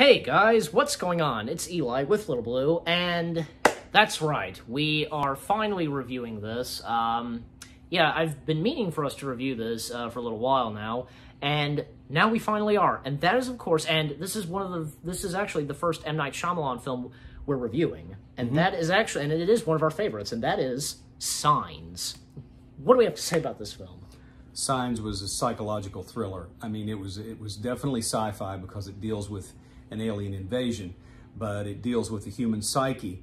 Hey guys, what's going on? It's Eli with Little Blue, and that's right, we are finally reviewing this. Yeah, I've been meaning for us to review this for a little while now, and now we finally are. And that is, of course, and this is actually the first M. Night Shyamalan film we're reviewing, and that is actually, and it is one of our favorites, and that is Signs. What do we have to say about this film? Signs was a psychological thriller. I mean, it was definitely sci-fi because it deals with an alien invasion, but it deals with the human psyche,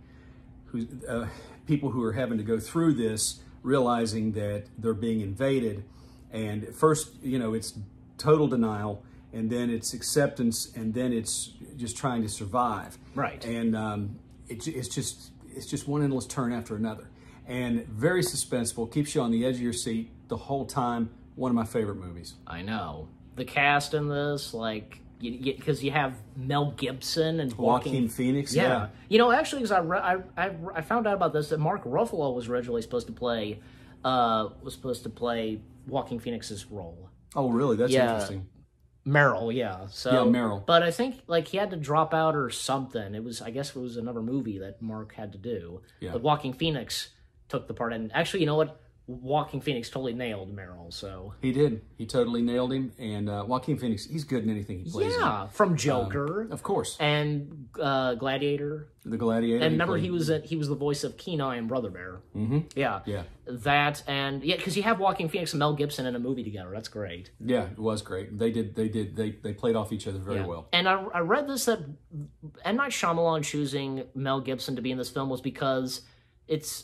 people who are having to go through this, realizing that they're being invaded. And first, you know, it's total denial, and then it's acceptance, and then it's just trying to survive. Right. And it's just one endless turn after another. And very suspenseful, keeps you on the edge of your seat the whole time. One of my favorite movies. I know. The cast in this, like, because you have Mel Gibson and Joaquin Phoenix. Yeah. You know, actually, because I found out about this, that Mark Ruffalo was originally supposed to play Joaquin Phoenix's role. Oh, really? That's interesting. Meryl, yeah. So, yeah, Meryl. But I think, like, he had to drop out or something. I guess it was another movie that Mark had to do. Yeah. But Joaquin Phoenix took the part. And actually, you know what? Joaquin Phoenix totally nailed Meryl, so... He did. He totally nailed him. And Joaquin Phoenix, he's good in anything he plays in. Yeah, from Joker. Of course. And Gladiator. The Gladiator. And remember, he was the voice of Kenai and Brother Bear. Mm-hmm. Yeah. Yeah. That, and... Yeah, because you have Joaquin Phoenix and Mel Gibson in a movie together. That's great. Yeah, it was great. They played off each other very well. And I read this, that M. Night Shyamalan choosing Mel Gibson to be in this film was because...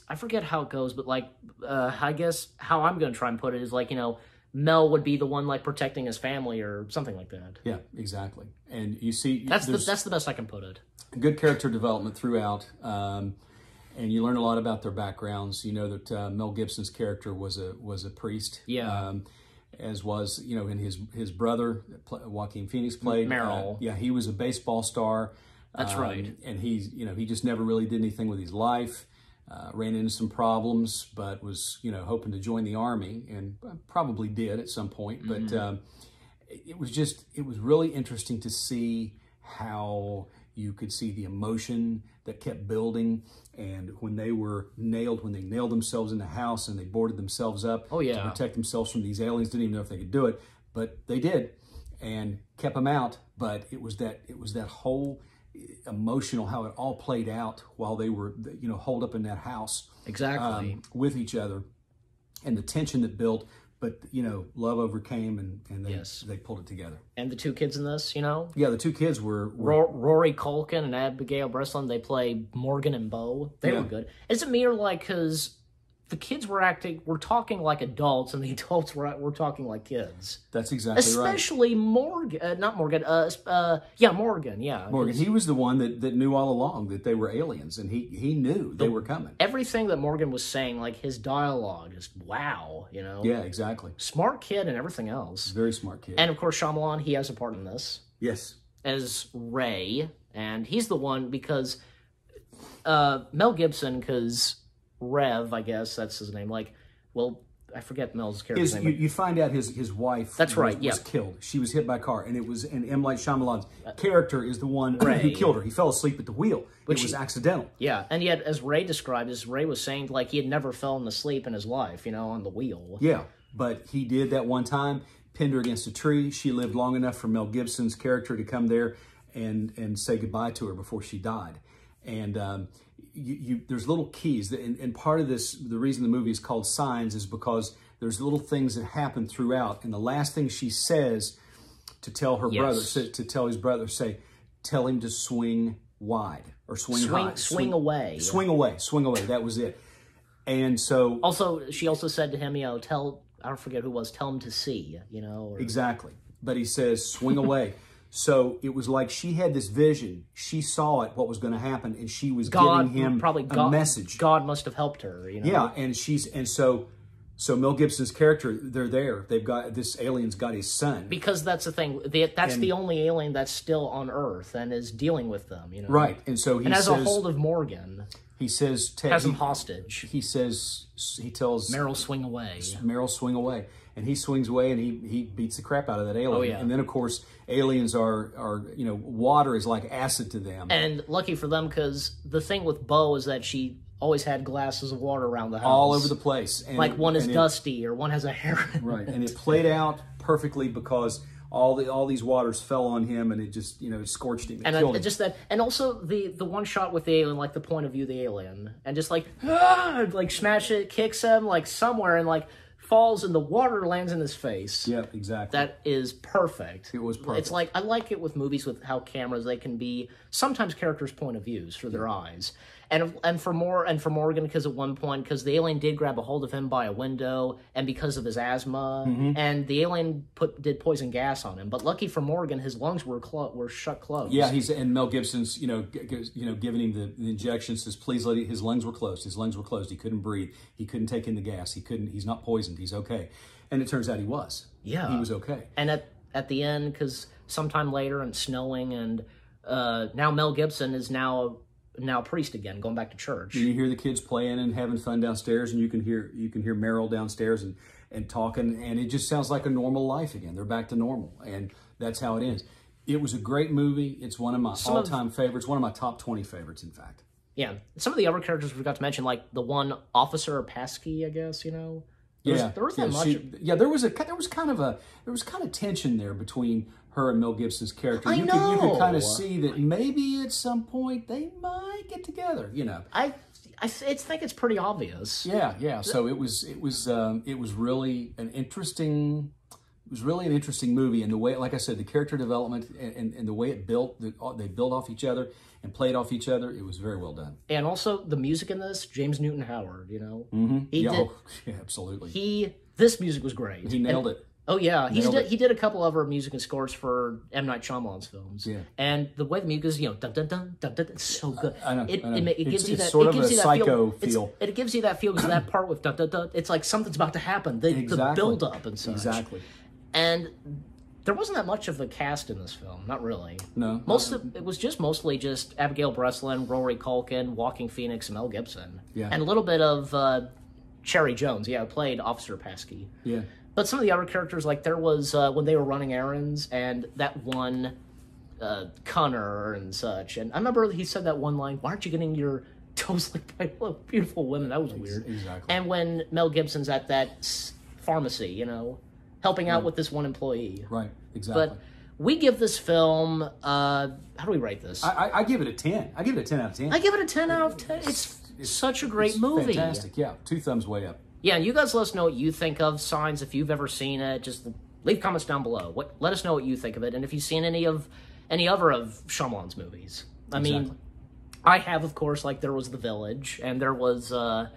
I forget how it goes, but, like, I guess how I'm going to try and put it is, like, you know, Mel would be the one, like, protecting his family or something like that. Yeah, exactly. And you see... That's the best I can put it. Good character development throughout, and you learn a lot about their backgrounds. You know that Mel Gibson's character was a priest. Yeah. As was, you know, and his brother, Joaquin Phoenix played. Meryl. Yeah, he was a baseball star. That's right. And he just never really did anything with his life. Ran into some problems, but was, you know, hoping to join the Army, and probably did at some point. But it was really interesting to see how you could see the emotion that kept building. And when they nailed themselves in the house and they boarded themselves up to protect themselves from these aliens, didn't even know if they could do it, but they did, and kept them out. But it was that whole emotional, how it all played out while they were, you know, holed up in that house. Exactly. With each other, and the tension that built, but, you know, love overcame, and they pulled it together. And the two kids in this, you know? Yeah, the two kids were Rory Culkin and Abigail Breslin. They play Morgan and Bo. They were good. Is it me, or, like, because the kids were talking like adults, and the adults were talking like kids. That's exactly right. Especially Morgan, not Morgan, Morgan, yeah. Morgan, he was the one that knew all along that they were aliens, and he knew they were coming. Everything that Morgan was saying, like his dialogue, is wow, you know? Yeah, exactly. Smart kid and everything else. Very smart kid. And, of course, Shyamalan, he has a part in this. Yes. As Ray, and he's the one, because Mel Gibson, because... Rev, I guess that's his name. Like, well, I forget Mel's character's name. You find out his wife was killed. She was hit by a car, and M. Night Shyamalan's character is the one who killed her. He fell asleep at the wheel. It was accidental. Yeah, and yet, as Ray described, Ray was saying, like, he had never fallen asleep in his life, you know, on the wheel. Yeah, but he did that one time, pinned her against a tree. She lived long enough for Mel Gibson's character to come there and say goodbye to her before she died. And there's little keys, and part of this, the reason the movie is called Signs, is because there's little things that happen throughout. And the last thing she says to tell her brother, to tell his brother, tell him to swing wide or swing high. Swing away. Swing away. Swing away. That was it. And so... She also said to him, you know, I don't forget who it was, tell him to see, you know. Or, exactly. But he says, swing away. So it was like she had this vision. She saw it, what was going to happen, and she was giving him a message. God must have helped her, you know. Yeah, and so So Mel Gibson's character, they're there. They've got, this alien's got his son. Because that's the thing. That's the only alien that's still on Earth and is dealing with them, you know? Right. And so he has says, a hold of Morgan. He says... Has him hostage. He tells... Meryl, swing away. Meryl, swing away. And he swings away and he beats the crap out of that alien. Oh, yeah. And then, of course, aliens are, you know, water is like acid to them. And lucky for them, because the thing with Bo is that she always had glasses of water around the house. All over the place. And like one is dusty or one has a hair. Right. And it played out perfectly because all these waters fell on him and it just, you know, scorched him. And killed him. Just that, and also the one shot with the alien, like the point of view of the alien, and just like smash it, kicks him like somewhere, and like falls and the water lands in his face. Yeah, exactly. That is perfect. It was perfect. It's like, I like it with movies with how cameras, they can be sometimes characters' point of views through their eyes. And for Morgan, because at one point, because the alien did grab a hold of him by a window, and because of his asthma, and the alien did poison gas on him. But lucky for Morgan, his lungs were shut closed. Yeah, and Mel Gibson's, giving him the injection, says, please let his lungs were closed. His lungs were closed. He couldn't breathe. He couldn't take in the gas. He's not poisoned. He's okay. And it turns out he was. Yeah. He was okay. And at the end, because sometime later and snowing, and now Mel Gibson is now a priest again, going back to church. And you hear the kids playing and having fun downstairs, and you can hear Meryl downstairs and talking, and it just sounds like a normal life again. They're back to normal, and that's how it ends. It was a great movie. It's one of my all-time favorites, one of my top 20 favorites, in fact. Yeah. Some of the other characters we forgot to mention, like the one Officer Paskey, I guess, you know? There wasn't much. There was kind of tension there between her and Mel Gibson's character. I You know. could kind of see that maybe at some point they might get together. You know. I think it's pretty obvious. Yeah. So it was really an interesting. It was really an interesting movie, and the way, like I said, the character development and the way it built, they built off each other and played off each other. It was very well done. And also the music in this, James Newton Howard, you know, Yeah, absolutely. This music was great. He nailed it. Oh yeah, he did a couple other music and scores for M. Night Shyamalan's films. Yeah, and the way the music is, dun dun dun dun dun, it's so good. I know. It gives you that sort of a psycho feel. It gives you that feel because that part with dun dun dun, it's like something's about to happen. The build up and such. Exactly. And there wasn't that much of a cast in this film, not really. No. It was mostly just Abigail Breslin, Rory Culkin, Joaquin Phoenix, and Mel Gibson. Yeah. And a little bit of Cherry Jones, who played Officer Paskey. Yeah. But some of the other characters, like there was when they were running errands, and that one Connor and such. And I remember he said that one line, "Why aren't you getting your toes licked by beautiful women?" That was weird. Exactly. And when Mel Gibson's at that pharmacy, you know, helping out with this one employee. Right, exactly. But we give this film, how do we rate this? I give it a 10. I give it a 10 out of 10. I give it a 10 out of 10. It's such a great movie. Fantastic, yeah. 2 thumbs way up. Yeah, and you guys let us know what you think of Signs. If you've ever seen it, just leave comments down below. Let us know what you think of it, and if you've seen any other of Shyamalan's movies. I mean, I have, of course. Like there was The Village, and there was The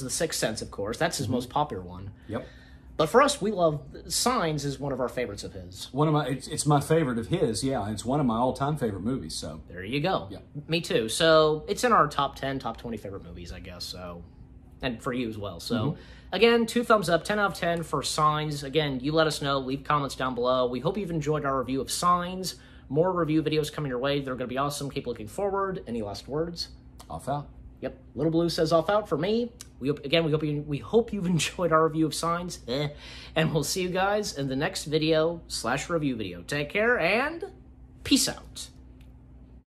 Sixth Sense, of course. That's his most popular one. Yep. But for us, we love Signs is one of our favorites of his. It's my favorite of his, yeah. And it's one of my all-time favorite movies, so. There you go. Yeah. Me too. So it's in our top 10, top 20 favorite movies, I guess. So, and for you as well. So again, 2 thumbs up, 10 out of 10 for Signs. Again, you let us know. Leave comments down below. We hope you've enjoyed our review of Signs. More review videos coming your way. They're going to be awesome. Keep looking forward. Any last words? Off out. Yep. Little Blue says off out for me. We hope you've enjoyed our review of Signs. And we'll see you guys in the next video /review video. Take care and peace out.